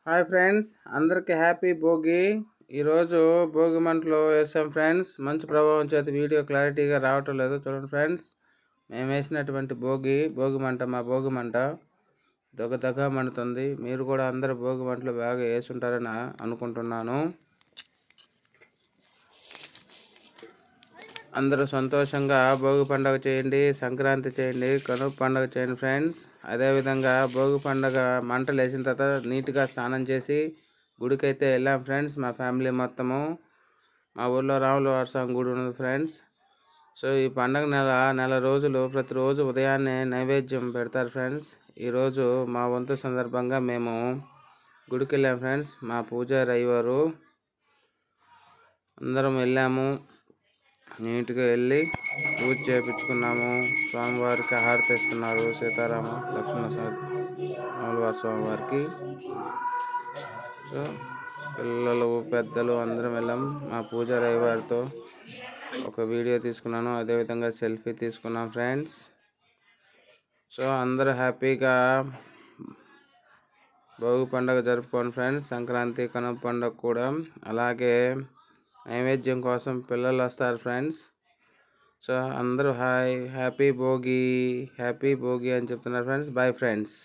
Hi friends, అందరికి happy Bhogi. ఈరోజు భోగి మంటలు వేసాం ఫ్రెండ్స్. మంచి ప్రభావం చేత వీడియో క్లారిటీగా రావటం లేదు. చూడండి ఫ్రెండ్స్, మేము వేసినటువంటి భోగి మంట, మా భోగి మంట దగ్గ మండుతుంది. మీరు కూడా అందరు భోగి మంటలు బాగా వేసుంటారని అనుకుంటున్నాను. అందరూ సంతోషంగా భోగి పండుగ చేయండి, సంక్రాంతి చేయండి, కనుమ పండుగ చేయండి ఫ్రెండ్స్. అదేవిధంగా భోగి పండుగ మంటలు వేసిన తర్వాత నీట్గా స్నానం చేసి గుడికైతే వెళ్ళాం ఫ్రెండ్స్. మా ఫ్యామిలీ మొత్తము మా ఊర్లో రాముల వారి స్వామి గుడి ఉన్నది ఫ్రెండ్స్. సో ఈ పండుగ నెల రోజులు ప్రతిరోజు ఉదయాన్నే నైవేద్యం పెడతారు ఫ్రెండ్స్. ఈరోజు మా వంతు సందర్భంగా మేము గుడికి వెళ్ళాం ఫ్రెండ్స్. మా పూజారి అయ్యవారు అందరం వెళ్ళాము. నీట్గా వెళ్ళి పూజ చేయించుకున్నాము. స్వామివారికి హారతి ఇస్తున్నారు. సీతారామ లక్ష్మణ రాములవారి స్వామివారికి. సో పిల్లలు పెద్దలు అందరం వెళ్ళాము. మా పూజారి అయ్యవారితో ఒక వీడియో తీసుకున్నాను, అదేవిధంగా సెల్ఫీ తీసుకున్నాం ఫ్రెండ్స్. సో అందరూ హ్యాపీగా భోగి పండుగ జరుపుకోండి ఫ్రెండ్స్. సంక్రాంతి కనుమ పండుగ కూడా అలాగే నైవేద్యం కోసం పిల్లలు వస్తారు ఫ్రెండ్స్. సో అందరూ హ్యాపీ భోగి అని చెప్తున్నారు ఫ్రెండ్స్. Bye friends.